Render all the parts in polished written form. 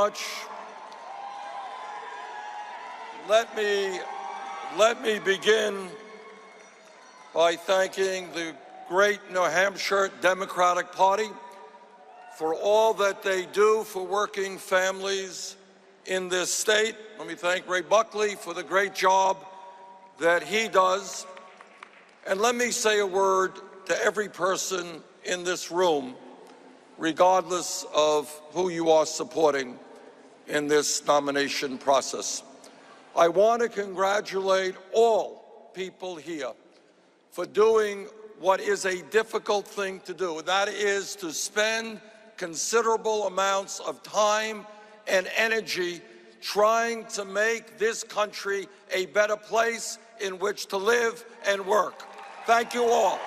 Much. Let me begin by thanking the great New Hampshire Democratic Party for all that they do for working families in this state. Let me thank Ray Buckley for the great job that he does. And let me say a word to every person in this room, regardless of who you are supporting in this nomination process. I want to congratulate all people here for doing what is a difficult thing to do, and that is to spend considerable amounts of time and energy trying to make this country a better place in which to live and work. Thank you all.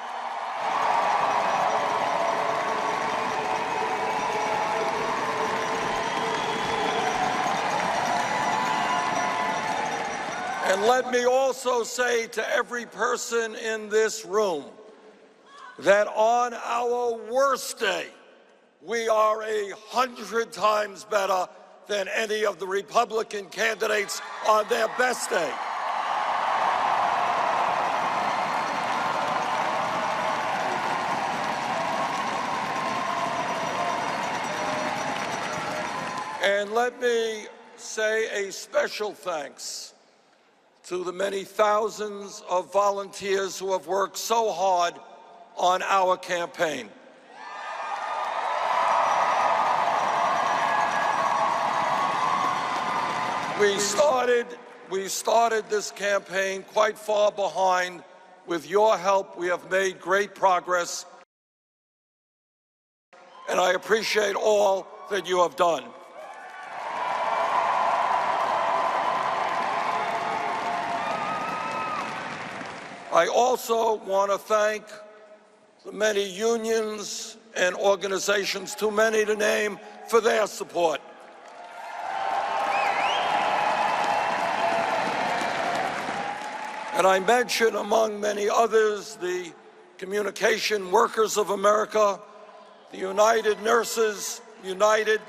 And let me also say to every person in this room that on our worst day, we are 100 times better than any of the Republican candidates on their best day. And let me say a special thanks to the many thousands of volunteers who have worked so hard on our campaign. We started this campaign quite far behind. With your help, we have made great progress, and I appreciate all that you have done. I also want to thank the many unions and organizations, too many to name, for their support. And I mention, among many others, the Communication Workers of America, the United Nurses United,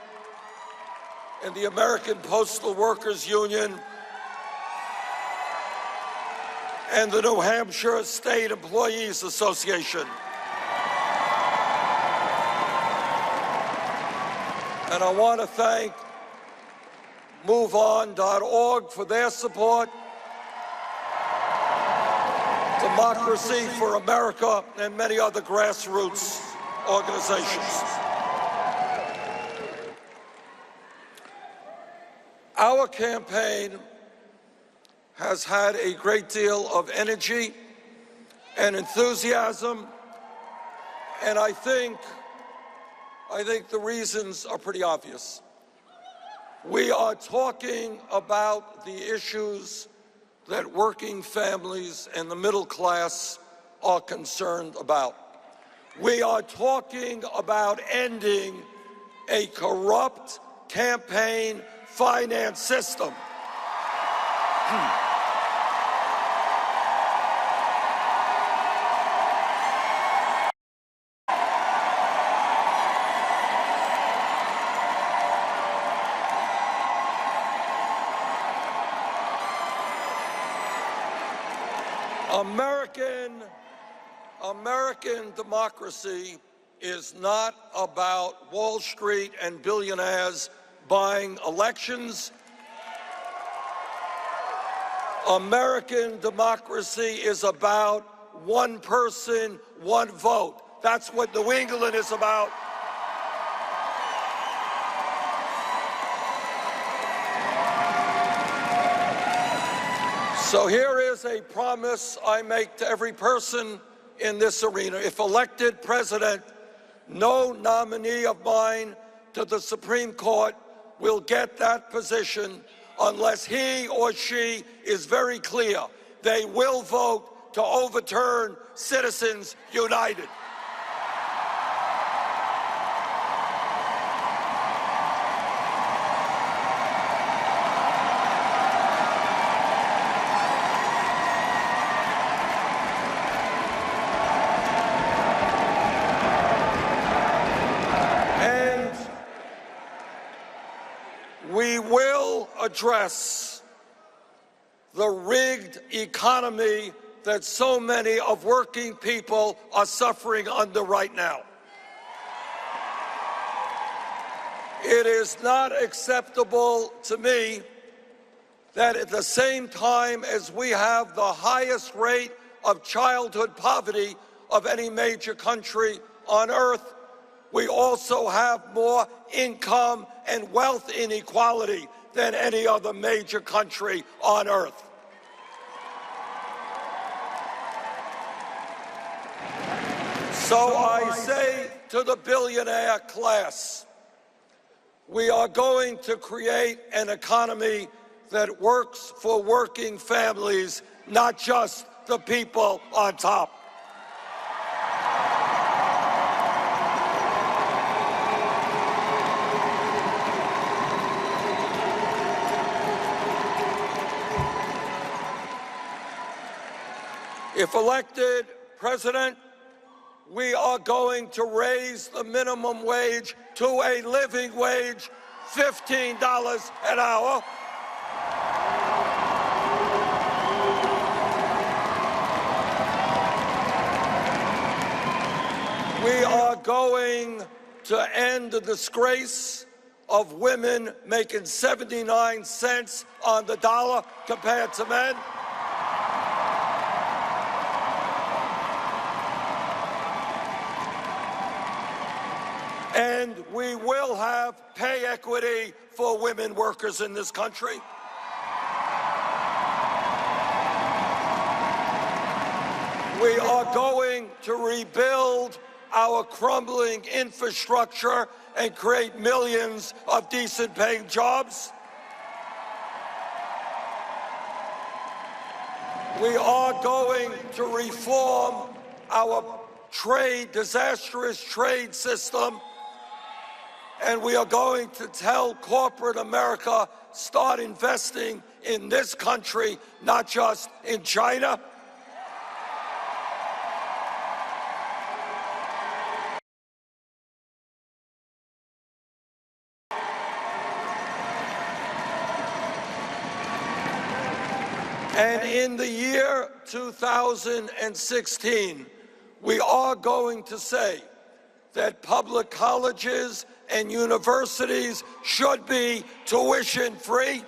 and the American Postal Workers Union, and the New Hampshire State Employees Association. And I want to thank MoveOn.org for their support, Democracy for America, and many other grassroots organizations. Our campaign has had a great deal of energy and enthusiasm, and I think the reasons are pretty obvious. We are talking about the issues that working families and the middle class are concerned about. We are talking about ending a corrupt campaign finance system. American democracy is not about Wall Street and billionaires buying elections. American democracy is about one person, one vote. That's what New England is about. So here is a promise I make to every person in this arena. If elected president, no nominee of mine to the Supreme Court will get that position unless he or she is very clear they will vote to overturn Citizens United. We will address the rigged economy that so many of working people are suffering under right now. It is not acceptable to me that at the same time as we have the highest rate of childhood poverty of any major country on earth, we also have more income and wealth inequality than any other major country on earth. So I say to the billionaire class, we are going to create an economy that works for working families, not just the people on top. If elected president, we are going to raise the minimum wage to a living wage, $15 an hour. We are going to end the disgrace of women making 79 cents on the dollar compared to men. And we will have pay equity for women workers in this country. We are going to rebuild our crumbling infrastructure and create millions of decent paying jobs. We are going to reform our disastrous trade system. And we are going to tell corporate America, start investing in this country, not just in China. And in the year 2016, we are going to say that public colleges and universities should be tuition-free.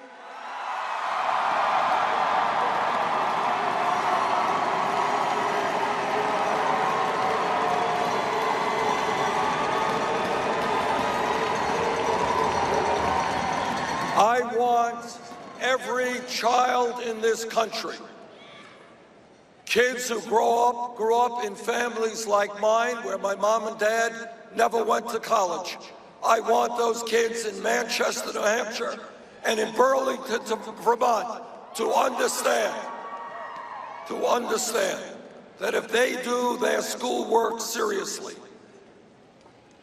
I want every child in this country, kids who grew up in families like mine, where my mom and dad never went to college. I want those kids in Manchester, New Hampshire, and in Burlington, Vermont, to understand that if they do their schoolwork seriously,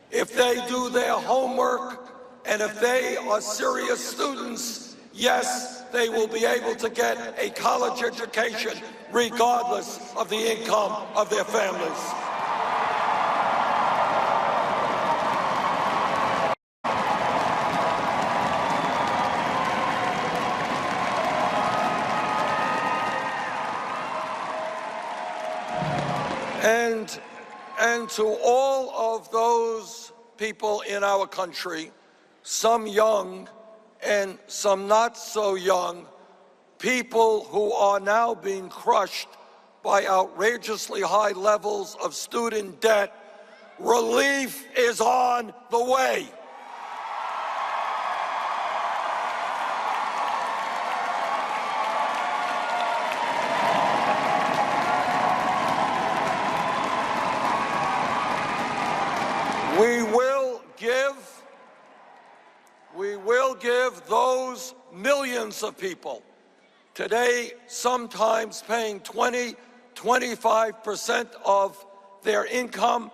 if they do their homework, and if they are serious students, yes, they will be able to get a college education regardless of the income of their families. And to all of those people in our country, some young and some not so young, people who are now being crushed by outrageously high levels of student debt, relief is on the way. We will give those millions of people today sometimes paying 25% of their income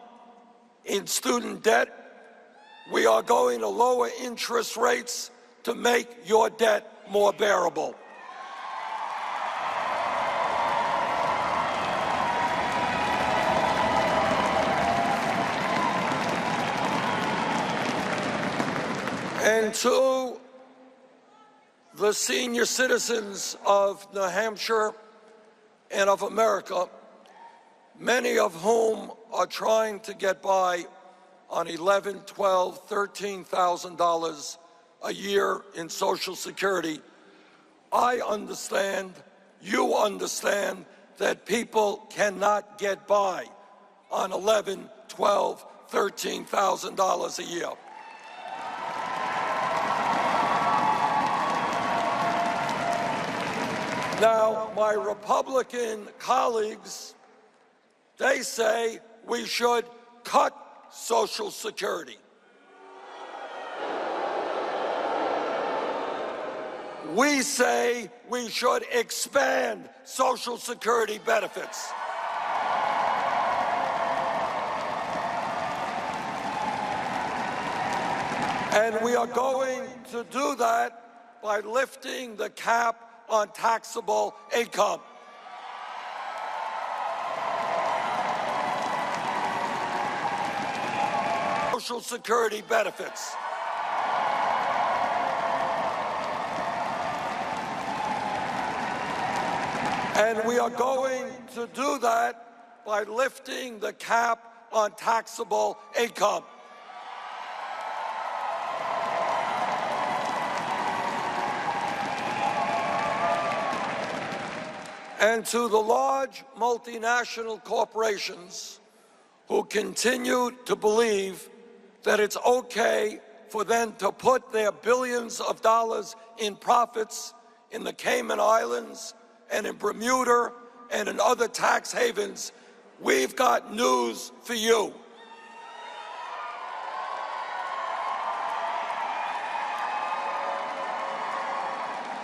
in student debt. We are going to lower interest rates to make your debt more bearable. And the senior citizens of New Hampshire and of America, many of whom are trying to get by on $11,000, $12,000, $13,000 a year in Social Security. I understand, you understand, that people cannot get by on $11,000, $12,000, $13,000 a year. Now, my Republican colleagues, they say we should cut Social Security. We say we should expand Social Security benefits. And we are going to do that by lifting the cap on taxable income. Social Security benefits. And we are going to do that by lifting the cap on taxable income. And to the large multinational corporations who continue to believe that it's okay for them to put their billions of dollars in profits in the Cayman Islands and in Bermuda and in other tax havens, we've got news for you.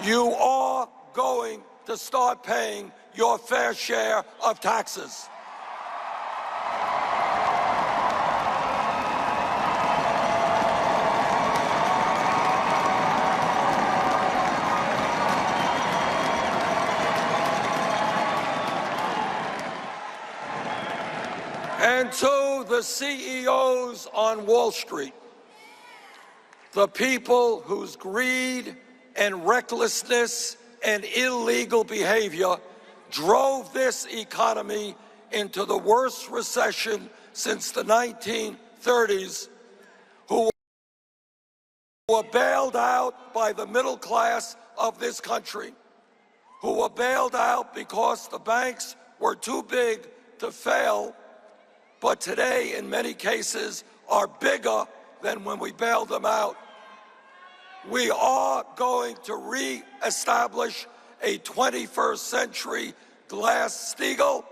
You are going to start paying your fair share of taxes. And to the CEOs on Wall Street, the people whose greed and recklessness and illegal behavior drove this economy into the worst recession since the 1930s, who were bailed out by the middle class of this country, who were bailed out because the banks were too big to fail, but today, in many cases, are bigger than when we bailed them out. We are going to re-establish a 21st century Glass-Steagall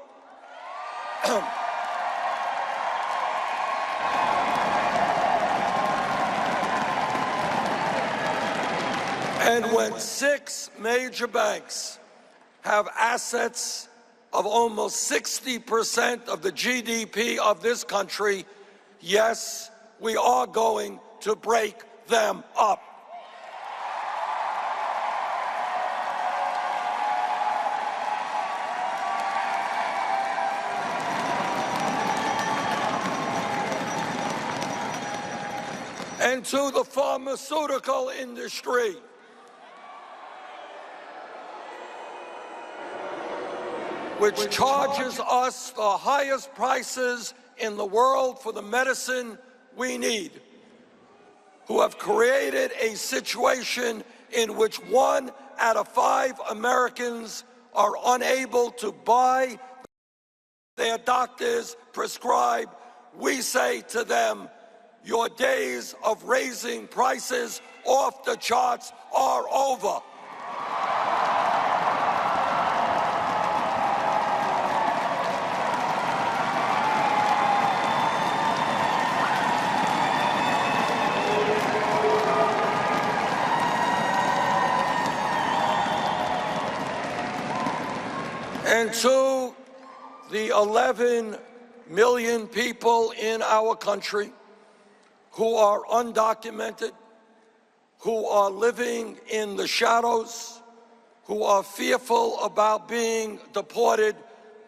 and when 6 major banks have assets of almost 60% of the GDP of this country, yes, we are going to break them up. And to the pharmaceutical industry, which charges us the highest prices in the world for the medicine we need, who have created a situation in which 1 out of 5 Americans are unable to buy their doctors prescribed, we say to them, your days of raising prices off the charts are over. And to the 11 million people in our country who are undocumented, who are living in the shadows, who are fearful about being deported,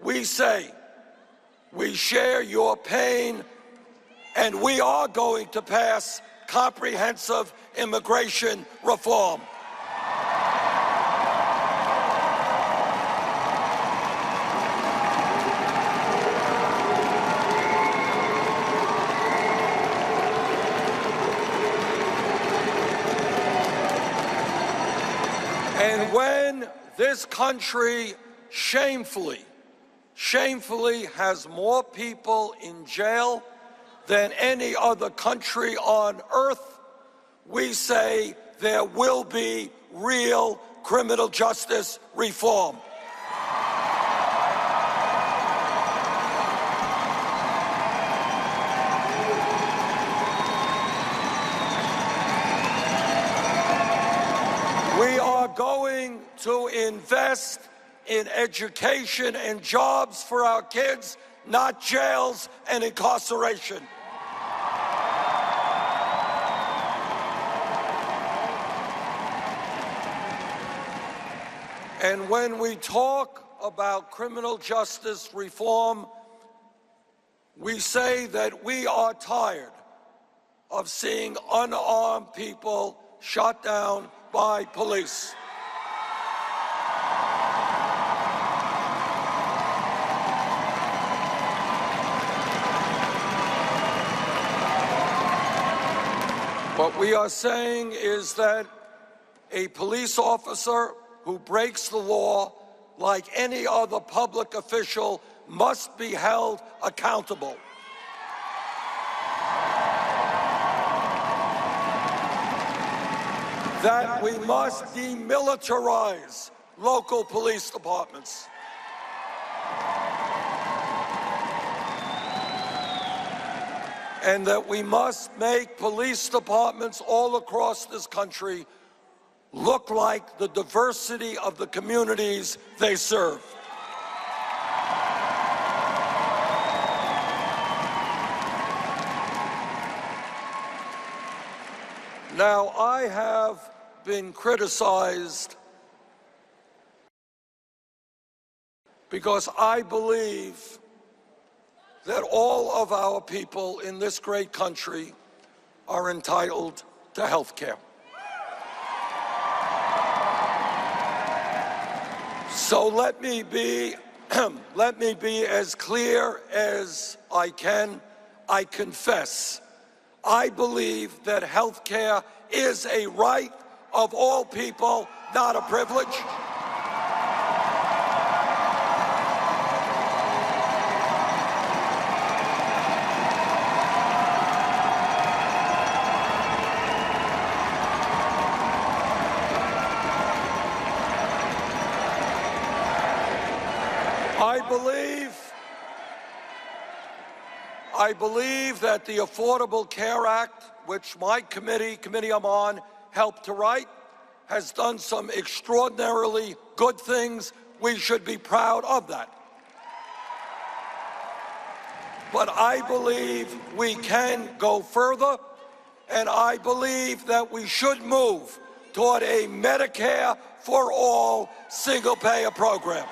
we say, we share your pain, and we are going to pass comprehensive immigration reform. And when this country shamefully has more people in jail than any other country on earth, we say there will be real criminal justice reform. We are going to invest in education and jobs for our kids, not jails and incarceration. And when we talk about criminal justice reform, we say that we are tired of seeing unarmed people shot down by police. What we are saying is that a police officer who breaks the law, like any other public official, must be held accountable. That we must demilitarize local police departments. And that we must make police departments all across this country look like the diversity of the communities they serve. Now, I have been criticized because I believe that all of our people in this great country are entitled to health care. So let me be as clear as I can. I confess, I believe that health care is a right of all people, not a privilege. I believe that the Affordable Care Act, which my committee I'm on, helped to write, has done some extraordinarily good things. We should be proud of that. But I believe we can go further, and I believe that we should move toward a Medicare for all single-payer program.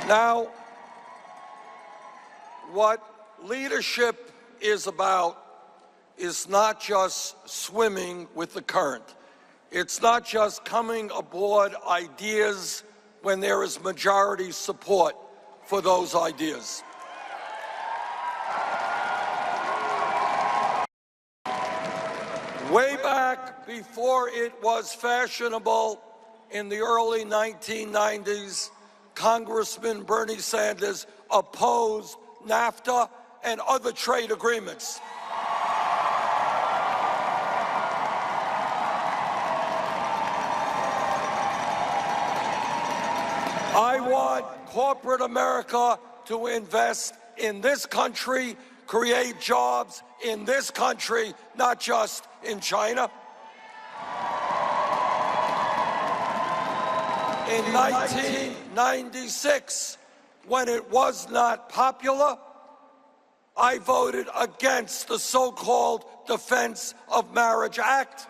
Now, what leadership is about is not just swimming with the current. It's not just coming aboard ideas when there is majority support for those ideas. Way back before it was fashionable in the early 1990s, Congressman Bernie Sanders opposed NAFTA and other trade agreements. I want corporate America to invest in this country, create jobs in this country, not just in China. In 1996, when it was not popular, I voted against the so-called Defense of Marriage Act.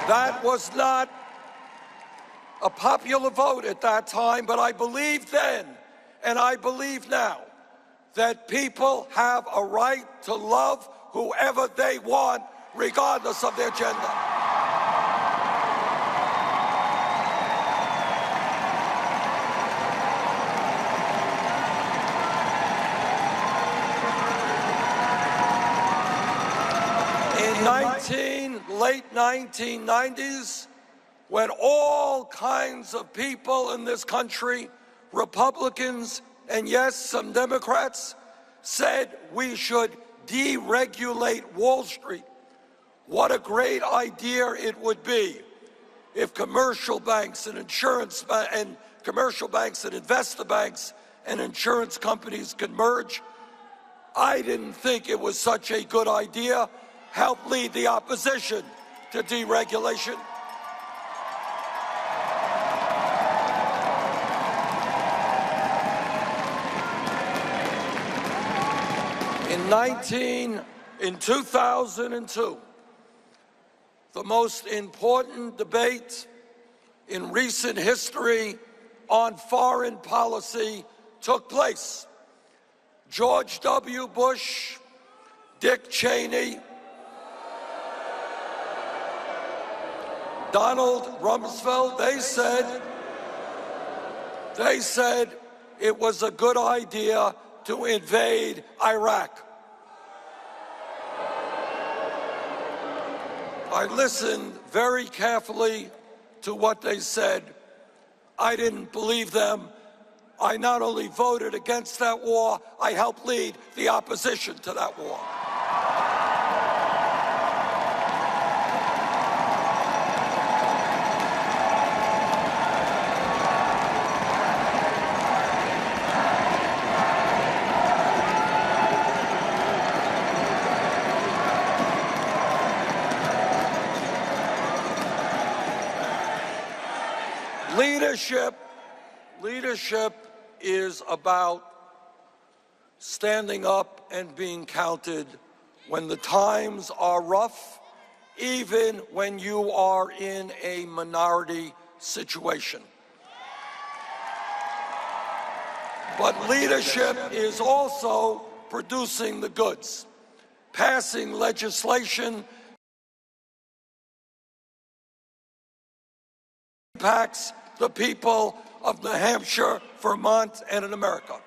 That was not a popular vote at that time, but I believed then, and I believe now, that people have a right to love whoever they want, regardless of their gender. In late 1990s, when all kinds of people in this country, Republicans and yes, some Democrats, said we should deregulate Wall Street. What a great idea it would be if commercial banks and commercial banks and investor banks and insurance companies could merge. I didn't think it was such a good idea. Help lead the opposition to deregulation. In 2002, the most important debate in recent history on foreign policy took place. George W. Bush, Dick Cheney, Donald Rumsfeld, they said it was a good idea to invade Iraq. I listened very carefully to what they said. I didn't believe them. I not only voted against that war, I helped lead the opposition to that war. Leadership is about standing up and being counted when the times are rough, even when you are in a minority situation. But leadership is also producing the goods, passing legislation impacts the people of New Hampshire, Vermont, and in America.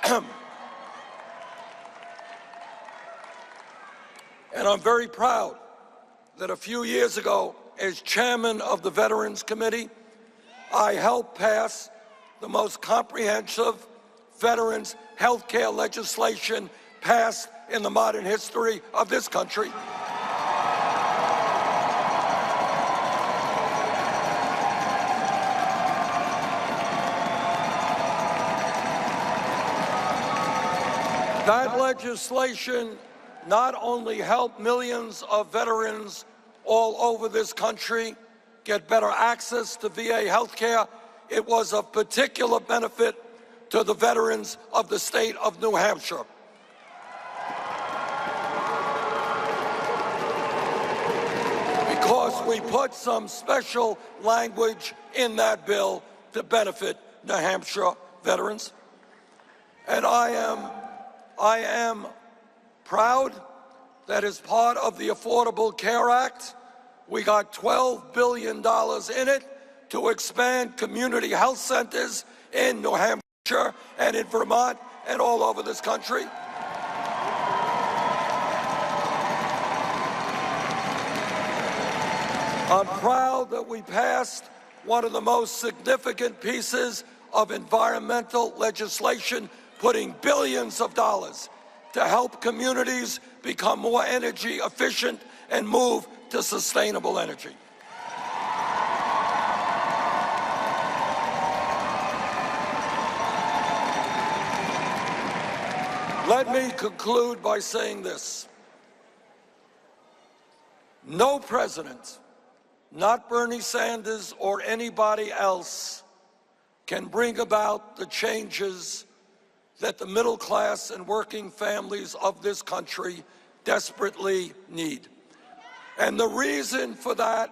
And I'm very proud that a few years ago, as chairman of the Veterans Committee, I helped pass the most comprehensive veterans health care legislation passed in the modern history of this country. That legislation not only helped millions of veterans all over this country get better access to VA health care, it was of particular benefit to the veterans of the state of New Hampshire. Because we put some special language in that bill to benefit New Hampshire veterans. And I am proud that as part of the Affordable Care Act, we got $12 billion in it to expand community health centers in New Hampshire and in Vermont and all over this country. I'm proud that we passed one of the most significant pieces of environmental legislation, putting billions of dollars to help communities become more energy efficient and move to sustainable energy. Let me conclude by saying this. No president, not Bernie Sanders or anybody else, can bring about the changes that the middle class and working families of this country desperately need. And the reason for that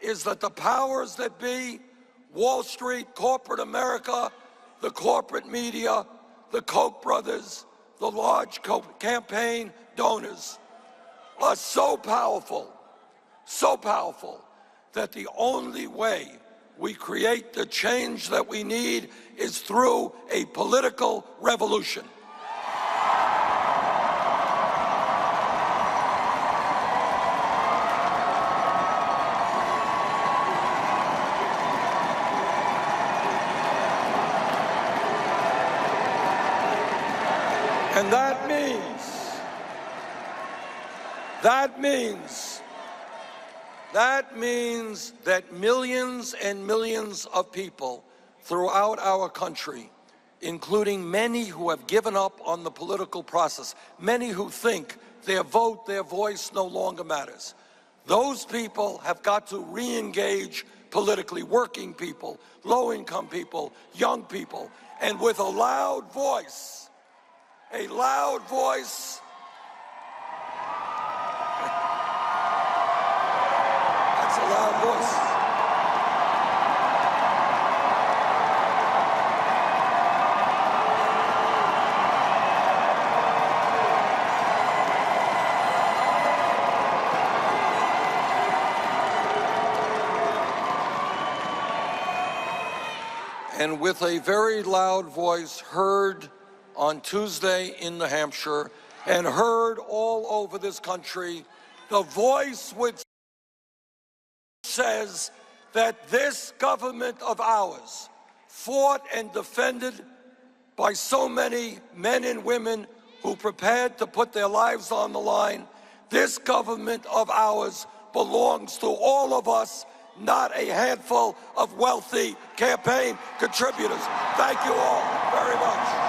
is that the powers that be, Wall Street, corporate America, the corporate media, the Koch brothers, the large campaign donors are so powerful that the only way we create the change that we need is through a political revolution. And that means that millions and millions of people throughout our country, including many who have given up on the political process, many who think their vote, their voice no longer matters, those people have got to re-engage politically, working people, low-income people, young people, and with a loud voice, that's a loud voice. And with a very loud voice heard on Tuesday in New Hampshire and heard all over this country, the voice which says that this government of ours, fought and defended by so many men and women who prepared to put their lives on the line, this government of ours belongs to all of us, not a handful of wealthy campaign contributors. Thank you all very much.